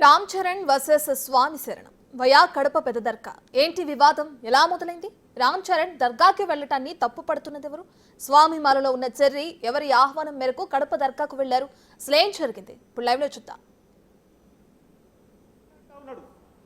Ram Charan versus స్వామి శరణం via Kadapa పెద్ద దర్గా ఏంటి వివాదం ఎలా మొదలైంది? రామ్ చరణ్ దర్గాకి వెళ్లటాన్ని తప్పు పడుతున్నది ఎవరు? స్వామి మాలలో ఉన్న చెర్రి ఎవరి ఆహ్వానం మేరకు కడప దర్గాకు వెళ్లారు? అసలేం జరిగింది ఇప్పుడు లైవ్ లో చూద్దాం.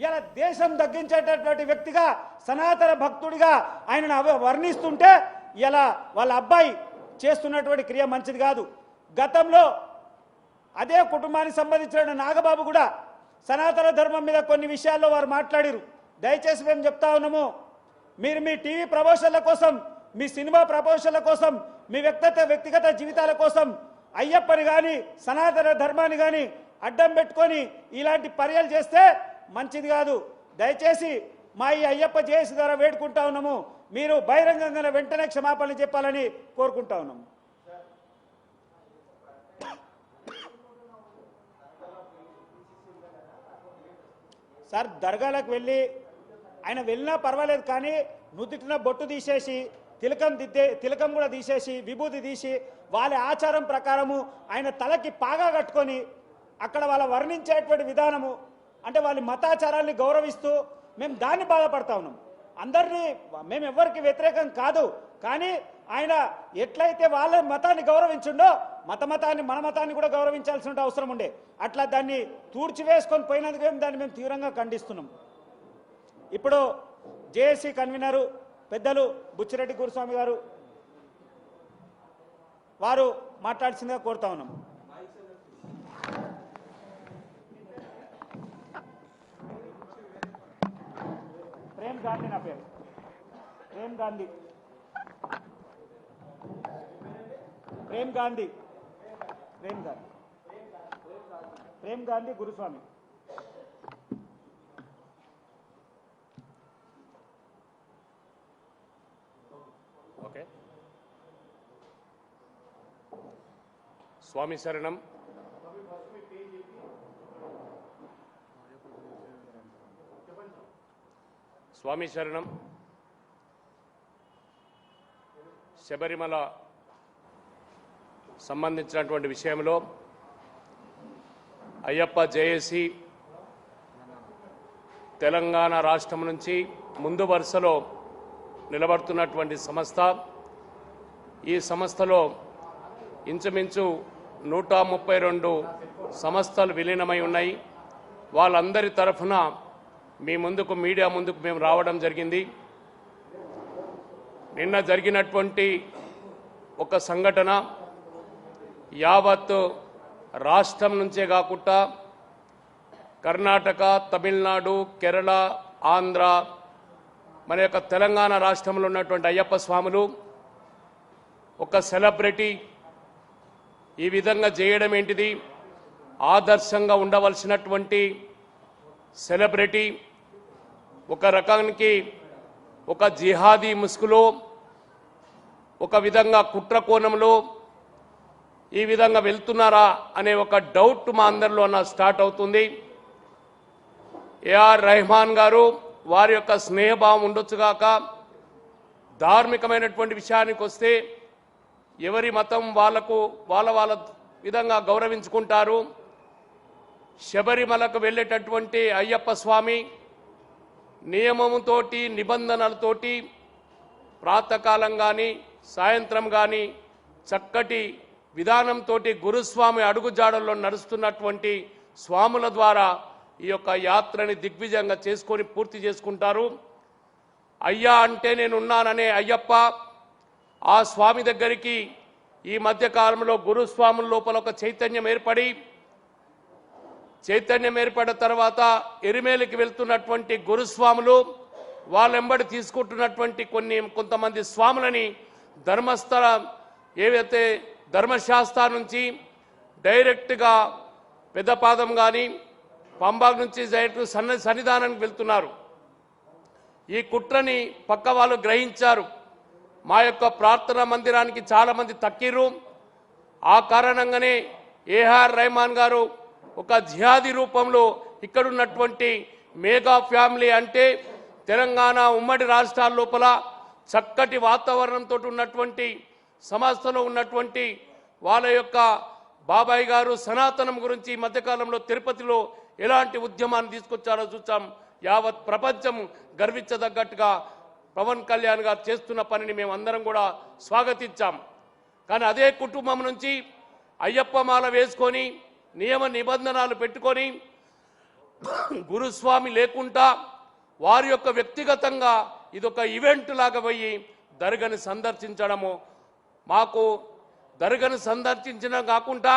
ఇలా దేశం తగ్గించేటటువంటి వ్యక్తిగా సనాతన భక్తుడిగా ఆయనను వర్ణిస్తుంటే ఇలా వాళ్ళ అబ్బాయి చేస్తున్నటువంటి క్రియ మంచిది కాదు. గతంలో అదే కుటుంబానికి సంబంధించిన నాగబాబు కూడా సనాతన ధర్మం మీద కొన్ని విషయాల్లో వారు మాట్లాడారు. దయచేసి మేము చెప్తా ఉన్నాము, మీరు మీ టీవీ ప్రమోషన్ల కోసం, మీ సినిమా ప్రమోషన్ల కోసం, మీ వ్యక్తిగత జీవితాల కోసం అయ్యప్పని కానీ సనాతన ధర్మాన్ని కానీ అడ్డం పెట్టుకొని ఇలాంటి పర్యలు చేస్తే మంచిది కాదు. దయచేసి మా ఈ అయ్యప్ప జేఏసీ ద్వారా వేడుకుంటా ఉన్నాము, మీరు బహిరంగంగా వెంటనే క్షమాపణలు చెప్పాలని కోరుకుంటా ఉన్నాము. సార్, దర్గాలకు వెళ్ళి ఆయన వెళ్ళినా పర్వాలేదు, కానీ నుదుటిన బొట్టు తీసేసి తిలకం కూడా తీసేసి విభూతి తీసి వాళ్ళ ఆచారం ప్రకారము ఆయన తలకి పాగా కట్టుకొని అక్కడ వాళ్ళ వర్ణించేటువంటి విధానము అంటే వాళ్ళ మతాచారాన్ని గౌరవిస్తూ మేము దాన్ని బాధపడతా ఉన్నాం. అందరినీ మేము ఎవరికి వ్యతిరేకం కాదు, కానీ ఆయన ఎట్లయితే వాళ్ళ మతాన్ని గౌరవించుండో మన మతాన్ని కూడా గౌరవించాల్సిన అవసరం ఉండే. అట్లా దాన్ని తూర్చివేసుకొని పోయినందుకు దాన్ని మేము తీవ్రంగా ఖండిస్తున్నాం. ఇప్పుడు జేఏసీ కన్వీనరు పెద్దలు బుచ్చిరెడ్డి గురుస్వామి గారు వారు మాట్లాడాల్సిందిగా కోరుతా ఉన్నాం. ప్రేమ్ గాంధీ, నా పేరు ప్రేమ్ గాంధీ. ప్రేమ్ గాంధీ గురుస్వామి. ఓకే. స్వామి శరణం. స్వామి శరణం. శబరిమల సంబంధించినటువంటి విషయంలో అయ్యప్ప జేఏసీ తెలంగాణ రాష్ట్రం నుంచి ముందు వరుసలో నిలబడుతున్నటువంటి సంస్థ. ఈ సంస్థలో ఇంచుమించు 132 సంస్థలు విలీనమై ఉన్నాయి. వాళ్ళందరి తరఫున మీడియా ముందుకు మేము రావడం జరిగింది. నిన్న జరిగినటువంటి ఒక సంఘటన యావత్ రాష్ట్రం నుంచే కాకుండా కర్ణాటక, తమిళనాడు, కేరళ, ఆంధ్ర, మన యొక్క తెలంగాణ రాష్ట్రంలో ఉన్నటువంటి అయ్యప్ప స్వాములు ఒక సెలబ్రిటీ ఈ విధంగా చేయడం ఏంటిది? ఆదర్శంగా ఉండవలసినటువంటి సెలబ్రిటీ ఒక రకానికి ఒక జిహాదీ ముసుగులో ఒక విధంగా కుట్ర కోణంలో ఈ విధంగా వెళ్తున్నారా అనే ఒక డౌట్ మా అందరిలో స్టార్ట్ అవుతుంది. ఏఆర్ రెహమాన్ గారు వారి యొక్క స్నేహభావం ఉండొచ్చుగాక, ధార్మికమైనటువంటి విషయానికి వస్తే ఎవరి మతం వాళ్ళ విధంగా గౌరవించుకుంటారు. శబరిమలకు వెళ్ళేటటువంటి అయ్యప్ప స్వామి నియమంతోటి నిబంధనలతోటి ప్రాతకాలం కానీ సాయంత్రం కానీ చక్కటి విధానంతో గురుస్వామి అడుగుజాడల్లో నడుస్తున్నటువంటి స్వాముల ద్వారా ఈ యొక్క యాత్రని దిగ్విజయంగా చేసుకొని పూర్తి చేసుకుంటారు. అయ్యా అంటే నేనున్నాననే అయ్యప్ప ఆ స్వామి దగ్గరికి ఈ మధ్యకాలంలో గురుస్వాముల లోపల ఒక చైతన్యం ఏర్పడిన తర్వాత ఎరిమేలికి వెళ్తున్నటువంటి గురుస్వాములు వాళ్ళెంబడి తీసుకుంటున్నటువంటి కొంతమంది స్వాములని ధర్మస్థల ఏవైతే ధర్మశాస్త్ర నుంచి డైరెక్ట్గా పెద్దపాదం కానీ పంబా నుంచి డైరెక్ట్ సన్నిధానానికి వెళ్తున్నారు. ఈ కుట్రని పక్క వాళ్ళు గ్రహించారు. మా యొక్క ప్రార్థనా మందిరానికి చాలామంది తక్కిరు. ఆ కారణంగానే ఏఆర్ రెహమాన్ గారు ఒక జిహాదీ రూపంలో ఇక్కడున్నటువంటి మేఘా ఫ్యామిలీ అంటే తెలంగాణ ఉమ్మడి రాష్ట్రాల లోపల చక్కటి వాతావరణంతో ఉన్నటువంటి సంస్థలో ఉన్నటువంటి వాళ్ళ యొక్క బాబాయ్ గారు సనాతనం గురించి మధ్యకాలంలో తిరుపతిలో ఎలాంటి ఉద్యమాన్ని తీసుకొచ్చారో చూసాం. యావత్ ప్రపంచం గర్వించదగ్గట్టుగా పవన్ కళ్యాణ్ గారు చేస్తున్న పనిని మేమందరం కూడా స్వాగతించాం. కానీ అదే కుటుంబం నుంచి అయ్యప్ప మాల వేసుకొని నియమ నిబంధనలు పెట్టుకొని గురుస్వామి లేకుండా వారి యొక్క వ్యక్తిగతంగా ఇదొక ఈవెంట్ లాగా పోయి దర్గాని సందర్శించడము, మాకు దర్గాని సందర్శించడం కాకుండా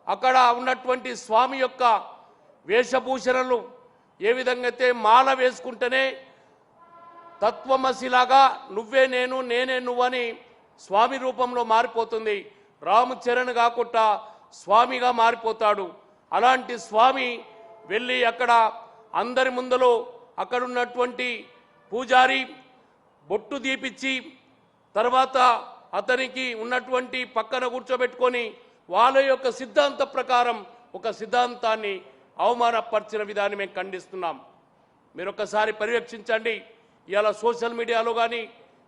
అక్కడ ఉన్నటువంటి స్వామి యొక్క వేషభూషణలు ఏ విధంగా అయితే మాల వేసుకుంటేనే తత్వమసిలాగా నువ్వే నేను నేనే నువ్వని స్వామి రూపంలో మారిపోతుంది, రామచరణ్ కాకుండా స్వామిగా మారిపోతాడు. అలాంటి స్వామి వెళ్ళి అక్కడ అందరి ముందులో అక్కడున్నటువంటి పూజారి బొట్టు దీపిచ్చి తర్వాత అతనికి ఉన్నటువంటి పక్కన కూర్చోబెట్టుకొని వాళ్ళ యొక్క సిద్ధాంత ప్రకారం ఒక సిద్ధాంతాన్ని అవమానపరిచిన విధాన్ని మేము ఖండిస్తున్నాం. మీరు ఒక్కసారి పర్యవేక్షించండి. ఇవాళ సోషల్ మీడియాలో కానీ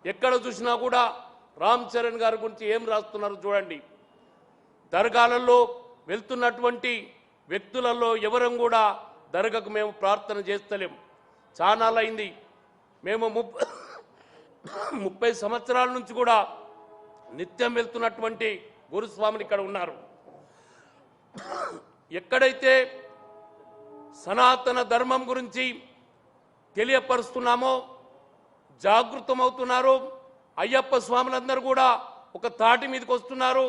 ఎక్కడ చూసినా కూడా రామ్ చరణ్ గారి గురించి ఏం రాస్తున్నారో చూడండి. దర్గాలలో వెళ్తున్నటువంటి వ్యక్తులలో ఎవరం కూడా దర్గాకు మేము ప్రార్థన చేస్తలేం. చాలాలైంది. మేము 30 సంవత్సరాల నుంచి కూడా నిత్యం వెళ్తున్నటువంటి గురుస్వాములు ఇక్కడ ఉన్నారు. ఎక్కడైతే సనాతన ధర్మం గురించి తెలియపరుస్తున్నామో, జాగృతమవుతున్నారో, అయ్యప్ప స్వాములందరూ కూడా ఒక తాటి మీదకి వస్తున్నారు.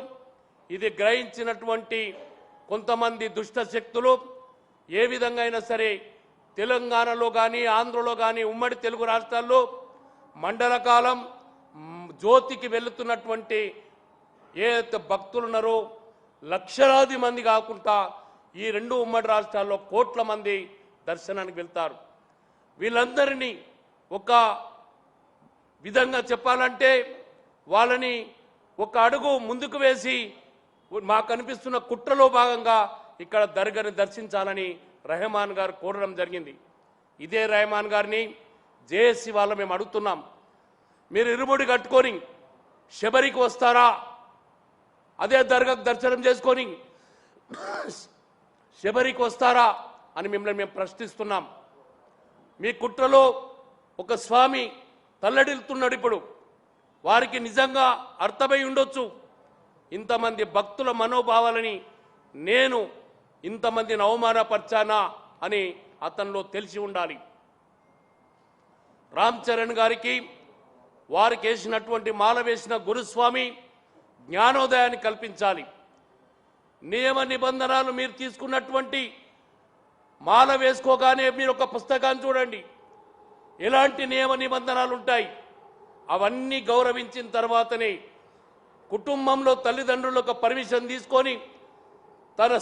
ఇది గ్రహించినటువంటి కొంతమంది దుష్ట శక్తులు ఏ విధంగా అయినా సరే తెలంగాణలో కానీ ఆంధ్రలో కానీ ఉమ్మడి తెలుగు రాష్ట్రాల్లో మండల కాలం జ్యోతికి వెళుతున్నటువంటి ఏ భక్తులున్నారో లక్షలాది మంది కాకుండా ఈ 2 ఉమ్మడి రాష్ట్రాల్లో కోట్ల మంది దర్శనానికి వెళ్తారు. వీళ్ళందరినీ ఒక విధంగా చెప్పాలంటే వాళ్ళని ఒక అడుగు ముందుకు వేసి మాకు కనిపిస్తున్న కుట్రలో భాగంగా ఇక్కడ దర్గాని దర్శించాలని రెహమాన్ గారు కోరడం జరిగింది. ఇదే రెహమాన్ గారిని జేఏసీ వాళ్ళ మేము అడుగుతున్నాం, మీరు ఇరుముడి కట్టుకొని శబరికి వస్తారా? అదే దర్గాకు దర్శనం చేసుకొని శబరికి వస్తారా అని మిమ్మల్ని మేము ప్రశ్నిస్తున్నాం. మీ కుట్రలో ఒక స్వామి తల్లడిల్తున్నాడు. ఇప్పుడు వారికి నిజంగా అర్థమై ఉండొచ్చు ఇంతమంది భక్తుల మనోభావాలని నేను ఇంతమందిని అవమానపరిచానా అని అతనిలో తెలిసి ఉండాలి. రామ్ చరణ్ గారికి వారికి వేసినటువంటి మాల వేసిన గురుస్వామి జ్ఞానోదయాన్ని కల్పించాలి. నియమ నిబంధనలు మీరు తీసుకున్నటువంటి మాల వేసుకోగానే మీరు ఒక పుస్తకాన్ని చూడండి, ఎలాంటి నియమ నిబంధనలు ఉంటాయి. అవన్నీ గౌరవించిన తర్వాతనే కుటుంబంలో తల్లిదండ్రులకు పర్మిషన్ తీసుకొని తన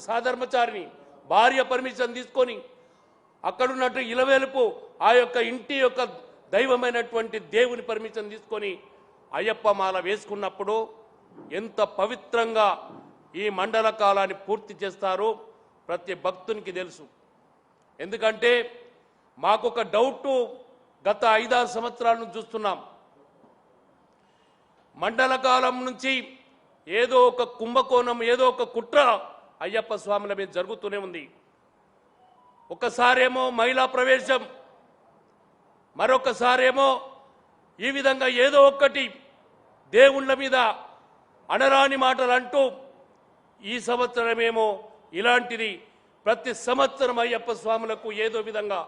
సహధర్మచారిని భార్య పర్మిషన్ తీసుకొని అక్కడున్నట్టు ఇలవేలుపు ఆ యొక్క ఇంటి యొక్క దైవమైనటువంటి దేవుని పర్మిషన్ తీసుకొని అయ్యప్ప మాల వేసుకున్నప్పుడు ఎంత పవిత్రంగా ఈ మండల కాలాన్ని పూర్తి చేస్తారో ప్రతి భక్తునికి తెలుసు. ఎందుకంటే మాకొక డౌట్ గత 5-6 సంవత్సరాల నుంచి చూస్తున్నాం. మండల కాలం నుంచి ఏదో ఒక కుంభకోణం, ఏదో ఒక కుట్ర అయ్యప్ప స్వాముల మీద జరుగుతూనే ఉంది. ఒకసారేమో మహిళా ప్రవేశం, మరొకసారేమో ఈ విధంగా ఏదో ఒక్కటి దేవుళ్ళ మీద అనరాని మాటలు అంటూ, ఈ సంవత్సరమేమో ఇలాంటిది. ప్రతి సంవత్సరం అయ్యప్ప స్వాములకు ఏదో విధంగా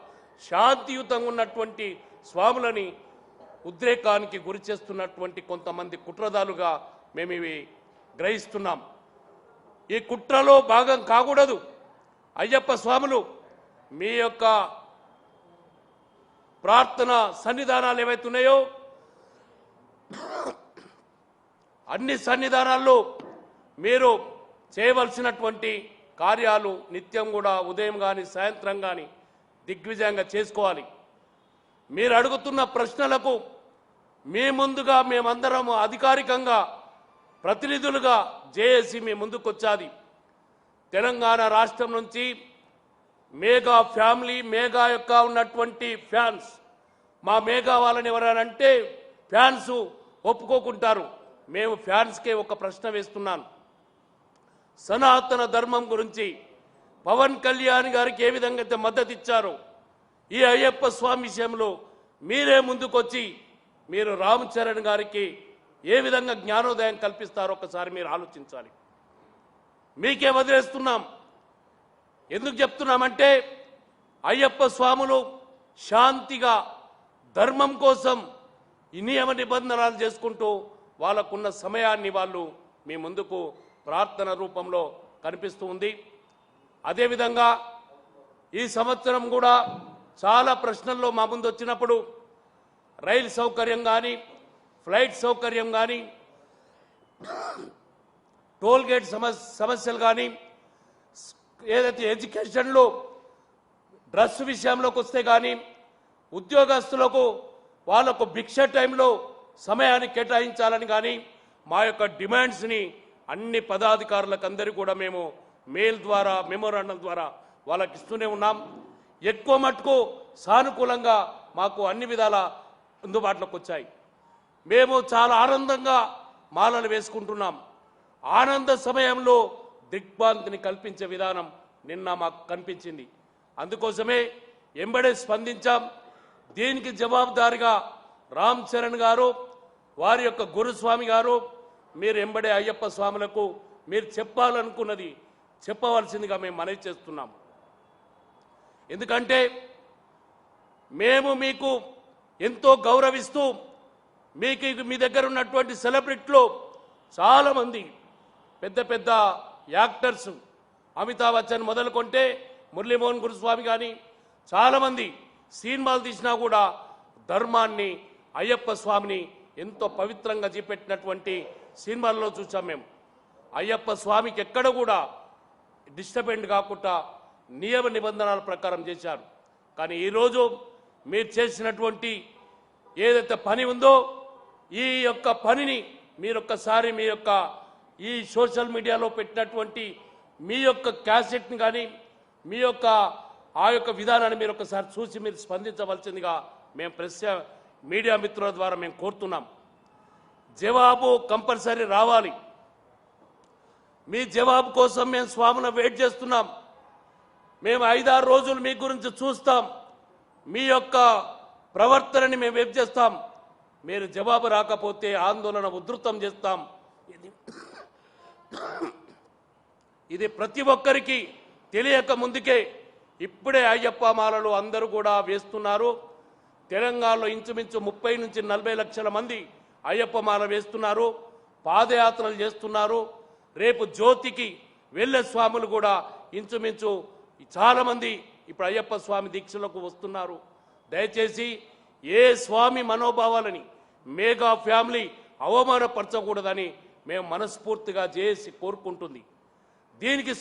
శాంతియుతంగా ఉన్నటువంటి స్వాములని ఉద్రేకానికి గురి చేస్తున్నటువంటి కొంతమంది కుట్రదారులుగా మేము ఇవి గ్రహిస్తున్నాం. ఈ కుట్రలో భాగం కాకూడదు. అయ్యప్ప స్వాములు మీ యొక్క ప్రార్థన సన్నిధానాలు ఏవైతున్నాయో అన్ని సన్నిధానాల్లో మీరు చేయవలసినటువంటి కార్యాలు నిత్యం కూడా ఉదయం కానీ సాయంత్రం కానీ దిగ్విజయంగా చేసుకోవాలి. మీరు అడుగుతున్న ప్రశ్నలకు మీ ముందుగా మేమందరం అధికారికంగా ప్రతినిధులుగా జేఏసీ మీ ముందుకొచ్చాది. తెలంగాణ రాష్ట్రం నుంచి మేఘా ఫ్యామిలీ, మేఘా యొక్క ఉన్నటువంటి ఫ్యాన్స్, మా మేఘా వాళ్ళని ఎవరంటే ఫ్యాన్స్ ఒప్పుకోకుంటారు. మేము ఫ్యాన్స్కే ఒక ప్రశ్న వేస్తున్నాను. సనాతన ధర్మం గురించి పవన్ కళ్యాణ్ గారికి ఏ విధంగా అయితే మద్దతు ఇచ్చారో ఈ అయ్యప్ప స్వామి విషయంలో మీరే ముందుకొచ్చి మీరు రామ్ చరణ్ గారికి ఏ విధంగా జ్ఞానోదయం కల్పిస్తారో ఒకసారి మీరు ఆలోచించాలి. మీకే వదిలేస్తున్నాం. ఎందుకు చెప్తున్నామంటే అయ్యప్ప స్వాములు శాంతిగా ధర్మం కోసం ఈ నియమ నిబంధనలు చేసుకుంటూ వాళ్ళకున్న సమయాన్ని వాళ్ళు మీ ముందుకు ప్రార్థన రూపంలో కనిపిస్తూ ఉంది. అదేవిధంగా ఈ సంవత్సరం కూడా చాలా ప్రశ్నల్లో మా ముందు వచ్చినప్పుడు రైలు సౌకర్యం కానీ ఫ్లైట్ సౌకర్యం కానీ టోల్ గేట్ సమస్యలు కానీ ఏదైతే ఎడ్యుకేషన్లో డ్రస్ విషయంలోకి వస్తే కానీ ఉద్యోగస్తులకు వాళ్ళకు భిక్ష టైంలో సమయాన్ని కేటాయించాలని కానీ మా యొక్క డిమాండ్స్ని అన్ని పదాధికారులకు అందరికీ కూడా మేము మెయిల్ ద్వారా మెమోరాండం ద్వారా వాళ్ళకి ఇస్తూనే ఉన్నాం. ఎక్కువ మటుకు సానుకూలంగా మాకు అన్ని విధాల అందుబాటులోకి వచ్చాయి. మేము చాలా ఆనందంగా మాలలు వేసుకుంటున్నాం. ఆనంద సమయంలో దిగ్భ్రాంతిని కల్పించే విధానం నిన్న మాకు కనిపించింది. అందుకోసమే ఎంబడే స్పందించాం. దీనికి జవాబుదారిగా రామ్ చరణ్ గారు వారి యొక్క గురుస్వామి గారు మీరు ఎంబడే అయ్యప్ప స్వాములకు మీరు చెప్పాలనుకున్నది చెప్పవలసిందిగా మేము మనవి చేస్తున్నాం. ఎందుకంటే మేము మీకు ఎంతో గౌరవిస్తూ మీకు మీ దగ్గర ఉన్నటువంటి సెలబ్రిటీలు చాలామంది పెద్ద పెద్ద యాక్టర్స్ అమితాబ్ బచ్చన్ మొదలుకొంటే మురళీమోహన్ గురుస్వామి కానీ చాలామంది సినిమాలు తీసినా కూడా ధర్మాన్ని అయ్యప్ప స్వామిని ఎంతో పవిత్రంగా చూపెట్టినటువంటి సినిమాల్లో చూసాం. మేము అయ్యప్ప స్వామికి ఎక్కడ కూడా డిస్టర్బెంట్ కాకుండా నియమ నిబంధనల ప్రకారం చేశారు. కానీ ఈరోజు మీరు చేసినటువంటి ఏదైతే పని ఉందో ఈ యొక్క పనిని మీరొక్కసారి మీ యొక్క ఈ సోషల్ మీడియాలో పెట్టినటువంటి మీ యొక్క క్యాసెట్ని కానీ మీ యొక్క ఆ యొక్క విధానాన్ని మీరు ఒకసారి చూసి మీరు స్పందించవలసిందిగా మేము ప్రెస్ మీడియా మిత్రుల ద్వారా మేము కోరుతున్నాం. జవాబు కంపల్సరీ రావాలి. మీ జవాబు కోసం మేము స్వాములను వెయిట్ చేస్తున్నాం. మేము 5-6 రోజులు మీ గురించి చూస్తాం. మీ యొక్క ప్రవర్తనని మేము వెయిట్ చేస్తాం. మీరు జవాబు రాకపోతే ఆందోళన ఉధృతం చేస్తాం. ఇది ప్రతి ఒక్కరికి తెలియక ముందుకే ఇప్పుడే అయ్యప్ప మాలలు అందరూ కూడా వేస్తున్నారు. తెలంగాణలో ఇంచుమించు 30 నుంచి 40 లక్షల మంది అయ్యప్ప మాల వేస్తున్నారు, పాదయాత్రలు చేస్తున్నారు. రేపు జ్యోతికి వెళ్ళే స్వాములు కూడా ఇంచుమించు చాలామంది ఇప్పుడు అయ్యప్ప స్వామి దీక్షలకు వస్తున్నారు. దయచేసి ఏ స్వామి మనోభావాలని మేఘా ఫ్యామిలీ అవమానపరచకూడదని మేము మనస్ఫూర్తిగా చేసి కోరుకుంటుంది. దీనికి